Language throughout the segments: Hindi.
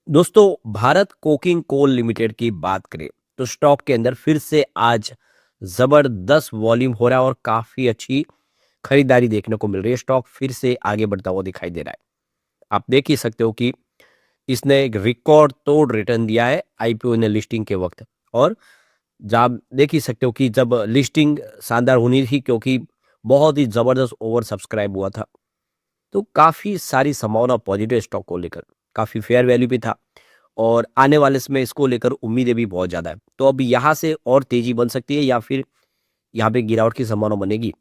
दोस्तों, भारत कोकिंग कोल लिमिटेड की बात करें तो स्टॉक के अंदर फिर से आज जबरदस्त वॉल्यूम हो रहा है और काफी अच्छी खरीदारी देखने को मिल रही है। स्टॉक फिर से आगे बढ़ता हुआ दिखाई दे रहा है। आप देख ही सकते हो कि इसने एक रिकॉर्ड तोड़ रिटर्न दिया है आईपीओ ने लिस्टिंग के वक्त। और आप देख ही सकते हो कि जब लिस्टिंग शानदार होनी थी, क्योंकि बहुत ही जबरदस्त ओवर सब्सक्राइब हुआ था, तो काफी सारी संभावना पॉजिटिव स्टॉक को लेकर, काफी फेयर वैल्यू भी था और आने वाले समय इसको लेकर उम्मीदें भी बहुत ज़्यादा है। तो अब यहाँ से और तेज़ी बन सकती है या फिर यहाँ पे गिरावट की संभावना बनेगी।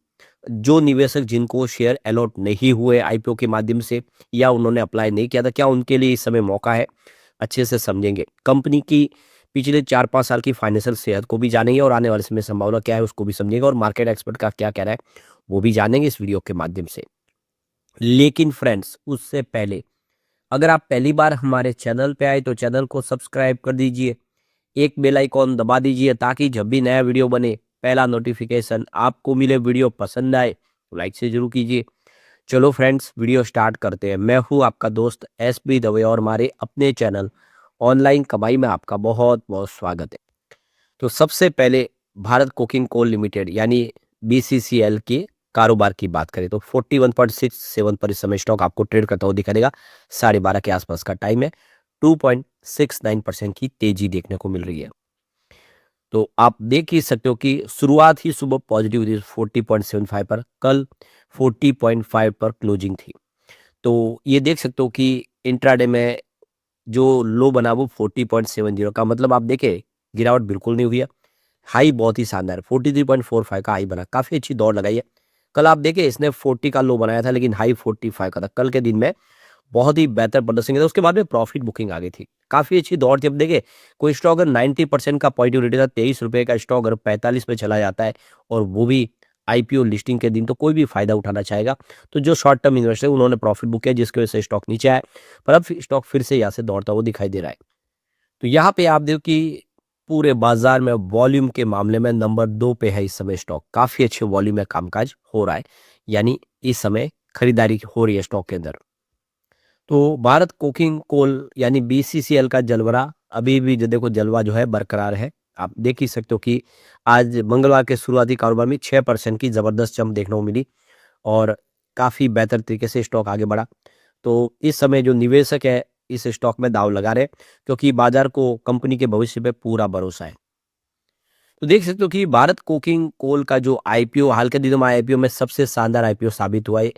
जो निवेशक जिनको शेयर अलॉट नहीं हुए आईपीओ के माध्यम से या उन्होंने अप्लाई नहीं किया था, क्या उनके लिए इस समय मौका है? अच्छे से समझेंगे। कंपनी की पिछले 4-5 साल की फाइनेंशियल सेहत को भी जानेंगे और आने वाले समय संभावना क्या है उसको भी समझेंगे और मार्केट एक्सपर्ट का क्या कहना है वो भी जानेंगे इस वीडियो के माध्यम से। लेकिन फ्रेंड्स, उससे पहले अगर आप पहली बार हमारे चैनल पे आए तो चैनल को सब्सक्राइब कर दीजिए, एक बेल आइकॉन दबा दीजिए ताकि जब भी नया वीडियो बने पहला नोटिफिकेशन आपको मिले। वीडियो पसंद आए तो लाइक से जरूर कीजिए। चलो फ्रेंड्स, वीडियो स्टार्ट करते हैं। मैं हूं आपका दोस्त एसबी दवे और हमारे अपने चैनल ऑनलाइन कमाई में आपका बहुत बहुत स्वागत है। तो सबसे पहले भारत कोकिंग कोल लिमिटेड यानी बीसीसीएल के कारोबार की बात करें तो 41.67 पर इस समय स्टॉक आपको ट्रेड करता हुआ दिखाई देगा। 12:30 के आसपास का टाइम है। 2.69% की तेजी देखने को मिल रही है। तो आप देख ही सकते हो कि शुरुआत ही सुबह पॉजिटिव थी 40.75 पर, कल 40.5 पर क्लोजिंग थी। तो ये देख सकते हो कि इंट्राडे में जो लो बना वो 40.70 का, मतलब आप देखें गिरावट बिल्कुल नहीं हुई है। हाई बहुत ही शानदार 43.45 का हाई बना, काफी अच्छी दौड़ लगाई है। कल आप देखें इसने 40 का लो बनाया था लेकिन हाई 45 का था। कल के दिन में बहुत ही बेहतर प्रदर्शन किया था। उसके बाद में प्रॉफिट बुकिंग आ गई थी, काफी अच्छी दौड़ थी। अब देखे कोई स्टॉक अगर 90% का पॉजिटिव रिटर्न था, 23 रुपए का स्टॉक अगर 45 पे चला जाता है और वो भी आईपीओ लिस्टिंग के दिन, तो कोई भी फायदा उठाना चाहेगा। तो जो शॉर्ट टर्म इन्वेस्टर उन्होंने प्रॉफिट बुक किया जिसकी वजह से स्टॉक नीचे आया, पर अब स्टॉक फिर से यहाँ से दौड़ता हुआ दिखाई दे रहा है। तो यहाँ पे आप देखो कि पूरे बाजार में वॉल्यूम के मामले में नंबर 2 पे है इस समय स्टॉक। काफी अच्छे वॉल्यूम में कामकाज हो रहा है, यानी इस समय खरीदारी हो रही है स्टॉक के अंदर। तो भारत कोकिंग कोल यानी बीसीसीएल का जलवा अभी भी जो देखो जलवा जो है बरकरार है। आप देख ही सकते हो कि आज मंगलवार के शुरुआती कारोबार में 6% की जबरदस्त जंप देखने को मिली और काफी बेहतर तरीके से स्टॉक आगे बढ़ा। तो इस समय जो निवेशक है इस स्टॉक में दाव लगा रहे हैं, क्योंकि बाजार को कंपनी के भविष्य पे पूरा भरोसा है। तो देख सकते हो कि भारत कोकिंग कोल का जो आईपीओ हाल के दिनों में आईपीओ में सबसे शानदार आईपीओ साबित हुआ है।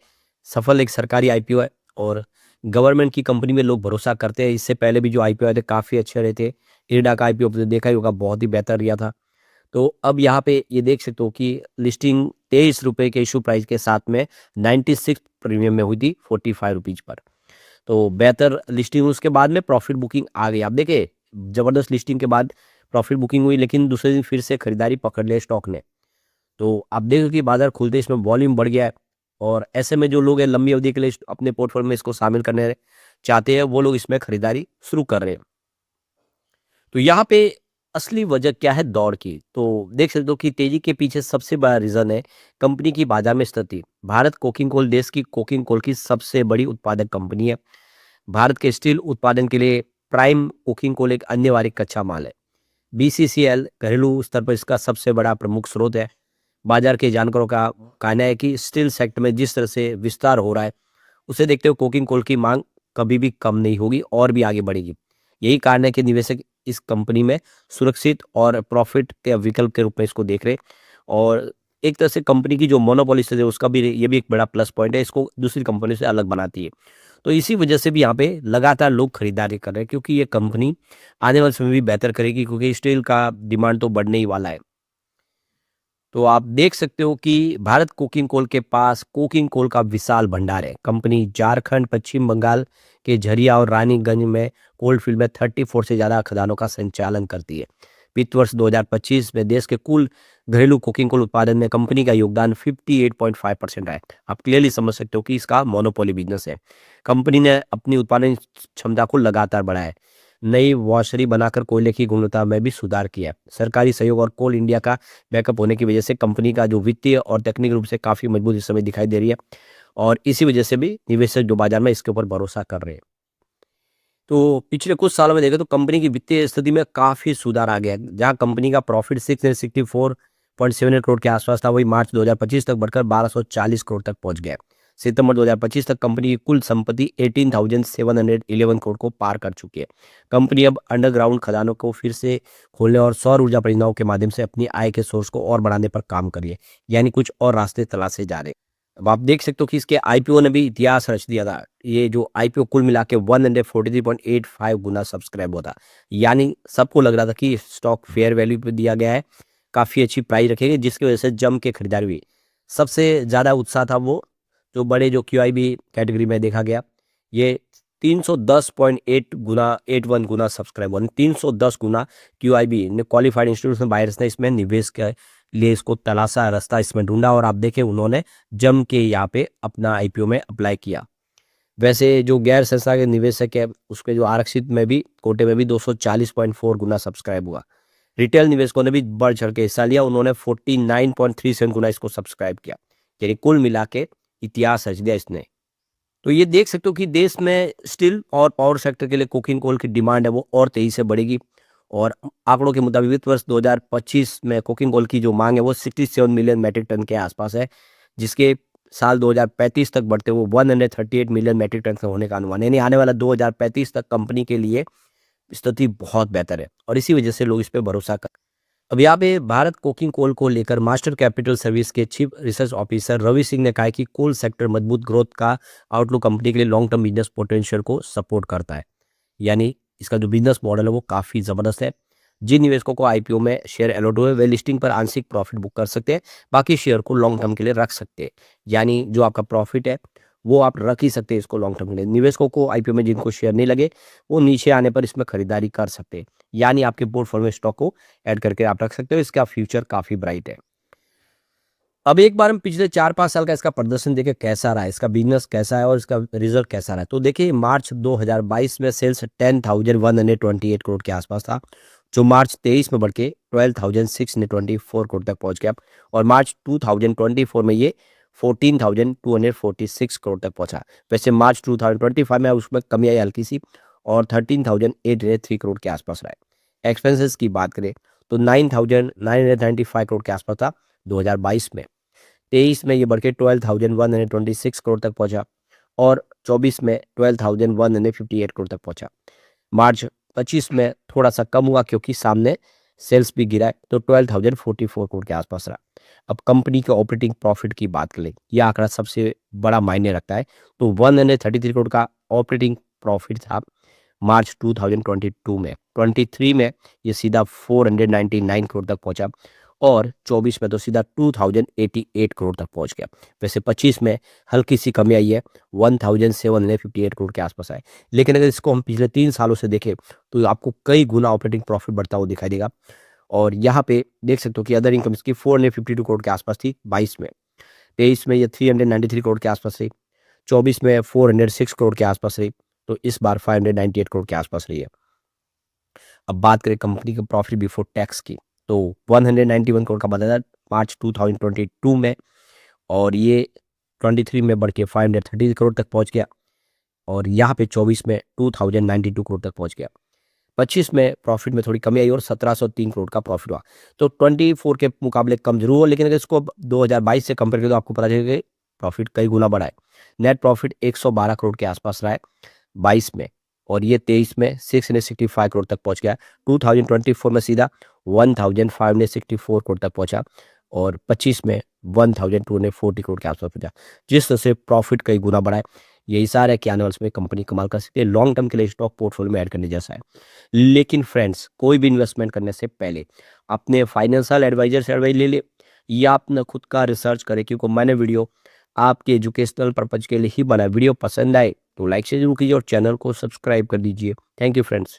सफल एक सरकारी आईपीओ है और गवर्नमेंट की कंपनी में लोग भरोसा करते हैं। इससे पहले भी जो आईपीओ आए थे काफी अच्छे रहे थे। इरडा का आईपीओ देखा ही होगा, बहुत ही बेहतर रिया था। तो अब यहाँ पे ये देख सकते हो कि लिस्टिंग 23 रुपए के इशू प्राइस के साथ में 96 प्रीमियम में हुई थी 45 रुपीज पर। तो बेहतर लिस्टिंग, उसके बाद में प्रॉफिट बुकिंग आ गई। आप देखे जबरदस्त लिस्टिंग के बाद प्रॉफिट बुकिंग हुई लेकिन दूसरे दिन फिर से खरीदारी पकड़ लिया स्टॉक ने। तो आप देखो कि बाजार खुलते इसमें वॉल्यूम बढ़ गया है और ऐसे में जो लोग हैं लंबी अवधि के लिए अपने पोर्टफोलियो में इसको शामिल करने चाहते हैं वो लोग इसमें खरीदारी शुरू कर रहे हैं। तो यहाँ पे असली वजह क्या है दौड़ की, तो देख सकते हो कि तेजी के पीछे सबसे बड़ा रीजन है कंपनी की बाजार में स्थिति। भारत कोकिंग कोल देश की कोकिंग कोल की सबसे बड़ी उत्पादक कंपनी है। भारत के स्टील उत्पादन के लिए प्राइम कोकिंग कोल एक अन्य कच्चा माल है। बीसीसीएल घरेलू स्तर पर इसका सबसे बड़ा प्रमुख स्रोत है। बाजार के जानकारों का कहना है कि स्टील सेक्टर में जिस तरह से विस्तार हो रहा है उसे देखते हुए कोकिंग कोल की मांग कभी भी कम नहीं होगी और भी आगे बढ़ेगी। यही कारण है कि निवेशक इस कंपनी में सुरक्षित और प्रॉफिट के विकल्प के रूप में इसको देख रहे हैं। और एक तरह से कंपनी की जो मोनोपोली है उसका भी ये भी एक बड़ा प्लस पॉइंट है, इसको दूसरी कंपनी से अलग बनाती है। तो इसी वजह से भी यहाँ पे लगातार लोग खरीदारी कर रहे हैं, क्योंकि ये कंपनी आने वाले समय भी बेहतर करेगी, क्योंकि स्टील का डिमांड तो बढ़ने ही वाला है। तो आप देख सकते हो कि भारत कोकिंग कोल के पास कोकिंग कोल का विशाल भंडार है। कंपनी झारखंड, पश्चिम बंगाल के झरिया और रानीगंज में कोल फील्ड में 34 से ज्यादा खदानों का संचालन करती है। वित्त वर्ष 2025 में देश के कुल घरेलू कोकिंग कोल उत्पादन में कंपनी का योगदान 58.5% है। आप क्लियरली समझ सकते हो कि इसका मोनोपोली बिजनेस है। कंपनी ने अपनी उत्पादन क्षमता को लगातार बढ़ाया है। नई वॉशरी बनाकर कोयले की गुणवत्ता में भी सुधार किया है। सरकारी सहयोग और कोल इंडिया का बैकअप होने की वजह से कंपनी का जो वित्तीय और तकनीकी रूप से काफी मजबूत इस समय दिखाई दे रही है और इसी वजह से भी निवेशक जो बाजार में इसके ऊपर भरोसा कर रहे हैं। तो पिछले कुछ सालों में देखें तो कंपनी की वित्तीय स्थिति में काफ़ी सुधार आ गया है। जहाँ कंपनी का प्रॉफिट 664.78 करोड़ के आसपास था, वही मार्च 2025 तक बढ़कर 1240 करोड़ तक पहुंच गया। सितंबर 2025 तक कंपनी की कुल संपत्ति 18,711 करोड़ को पार कर चुकी है। कंपनी अब अंडरग्राउंड खदानों को फिर से खोलने और सौर ऊर्जा परियोजनाओं के माध्यम से अपनी आय के सोर्स को और बढ़ाने पर काम कर रही है, यानी कुछ और रास्ते तलाशे जा रहे हैं। अब आप देख सकते हो कि इसके आईपीओ ने भी इतिहास रच दिया था। ये जो आईपीओ कुल मिला के 143.85 गुना सब्सक्राइब हुआ था। यानी सबको लग रहा था कि स्टॉक फेयर वैल्यू पे दिया गया है, काफ़ी अच्छी प्राइस रखेगी, जिसकी वजह से जम के खरीदारी हुई। सबसे ज़्यादा उत्साह था वो जो बड़े जो क्यूआईबी कैटेगरी में देखा गया। ये 310.8 गुना 81 गुना सब्सक्राइब हुआ। 310 गुना क्यूआईबी ने क्वालिफाइड इंस्टीट्यूशनल बायर्स ने इसमें निवेश के लिए इसको तलाशा, रास्ता इसमें ढूंढा और आप देखें उन्होंने जम के यहाँ पे अपना आईपीओ में अप्लाई किया। वैसे जो गैर संस्था के निवेशक है उसके जो आरक्षित में भी कोटे में भी 240.4 गुना सब्सक्राइब हुआ। रिटेल निवेशकों ने भी बढ़ चढ़ के हिस्सा लिया, उन्होंने 49.37 गुना इसको सब्सक्राइब किया। यानी कुल मिला के इतिहास रच दिया इसने। तो ये देख सकते हो कि देश में स्टील और पावर सेक्टर के लिए कोकिंग कोल की डिमांड है वो और तेजी से बढ़ेगी। और आंकड़ों के मुताबिक वित्त वर्ष 2025 में कोकिंग कोल की जो मांग है वो 67 मिलियन मैट्रिक टन के आसपास है, जिसके साल 2035 तक बढ़ते वो 138 मिलियन मैट्रिक टन होने का अनुमान है। यानी आने वाला 2035 तक कंपनी के लिए स्थिति बहुत बेहतर है और इसी वजह से लोग इस पर भरोसा कर। अब यहाँ पे भारत कोकिंग कोल को लेकर मास्टर कैपिटल सर्विस के chief research officer Ravi Singh ने कहा है कि कोल सेक्टर मजबूत ग्रोथ का आउटलुक कंपनी के लिए लॉन्ग टर्म बिजनेस पोटेंशियल को सपोर्ट करता है। यानी इसका जो बिजनेस मॉडल है वो काफ़ी ज़बरदस्त है। जिन निवेशकों को आईपीओ में शेयर अलॉट हुए वे लिस्टिंग पर आंशिक प्रॉफिट बुक कर सकते हैं, बाकी शेयर को लॉन्ग टर्म के लिए रख सकते हैं। यानी जो आपका प्रॉफिट है वो आप रख ही सकते हैं इसको लॉन्ग टर्म के लिए। निवेशकों को आईपीओ में जिनको शेयर नहीं लगे वो नीचे आने पर इसमें खरीदारी कर सकते हैं, यानी आपके पोर्टफोलियो में स्टॉक को ऐड करके आप रख सकते हो। इसका फ्यूचर काफ़ी ब्राइट है। अब एक बार हम पिछले 4-5 साल का इसका प्रदर्शन देखें कैसा रहा है, इसका बिजनेस कैसा है और इसका रिजल्ट कैसा रहा है। तो देखिए मार्च 2022 में सेल्स 10,128 करोड़ के आसपास था, जो मार्च 23 में बढ़ के 12,624 करोड़ तक पहुंच गया और मार्च 2024 में ये 14,246 करोड़ तक पहुंचा। वैसे मार्च 2025 में उसमें कमी आई हल्की सी और 13,803 करोड़ के आसपास रहा है। एक्सपेंसेस की बात करें तो 9,995 करोड़ के आसपास था 2022 में। 23 में ये बढ़ के 12,126 करोड़ तक पहुंचा और 24 में 12,158 करोड़ तक पहुंचा। मार्च 25 में थोड़ा सा कम हुआ क्योंकि सामने सेल्स भी गिरा है, तो 12,044 करोड़ के आसपास रहा। अब कंपनी के ऑपरेटिंग प्रॉफिट की बात करें, यह आंकड़ा सबसे बड़ा मायने रखता है। तो 133 करोड़ का ऑपरेटिंग प्रॉफिट था मार्च 2022 में। 23 में ये सीधा 499 करोड़ तक पहुंचा और 24 में तो सीधा 2088 करोड़ तक पहुंच गया। वैसे 25 में हल्की सी कमी आई है, 1758 करोड़ के आसपास आए। लेकिन अगर इसको हम पिछले 3 सालों से देखें तो आपको कई गुना ऑपरेटिंग प्रॉफिट बढ़ता हुआ दिखाई देगा। और यहाँ पे देख सकते हो कि अदर इनकम इसकी 452 करोड़ के आसपास थी 22 में। 23 में ये 393 करोड़ के आसपास रही, 24 में 406 करोड़ के आसपास रही, तो इस बार 598 करोड़ के आसपास रही है। अब बात करें कंपनी के प्रॉफिट बिफोर टैक्स की तो 191 करोड़ का बना था मार्च 2022 में और ये 23 में बढ़ के 530 करोड़ तक पहुंच गया और यहाँ पे 24 में 2092 करोड़ तक पहुंच गया। 25 में प्रॉफिट में थोड़ी कमी आई और 1703 करोड़ का प्रॉफिट हुआ। तो 24 के मुकाबले कम जरूर हुआ, लेकिन अगर इसको 2022 से कंपेयर करें तो आपको पता चलेगा प्रॉफिट कई गुना बढ़ा है। नेट प्रॉफिट 112 करोड़ के आसपास रहा है 22 में और ये 23 में 665 करोड़ तक पहुंच गया। 2024 में सीधा 1564 करोड़ तक पहुंचा और 25 में 1240 करोड़ के आसपास पहुंचा। जिस तरह से प्रॉफिट कई गुना बढ़ा है, यही सारा है कि आने वाले समय कंपनी कमाल कर सकती है। लॉन्ग टर्म के लिए स्टॉक पोर्टफोलियो में ऐड करने जैसा है। लेकिन फ्रेंड्स, कोई भी इन्वेस्टमेंट करने से पहले अपने फाइनेंशियल एडवाइजर से एडवाइस ले ले या अपना खुद का रिसर्च करें, क्योंकि मैंने वीडियो आपके एजुकेशनल पर्पज के लिए ही बनाया। वीडियो पसंद आए तो लाइक से जरूर कीजिए और चैनल को सब्सक्राइब कर दीजिए। Thank you friends.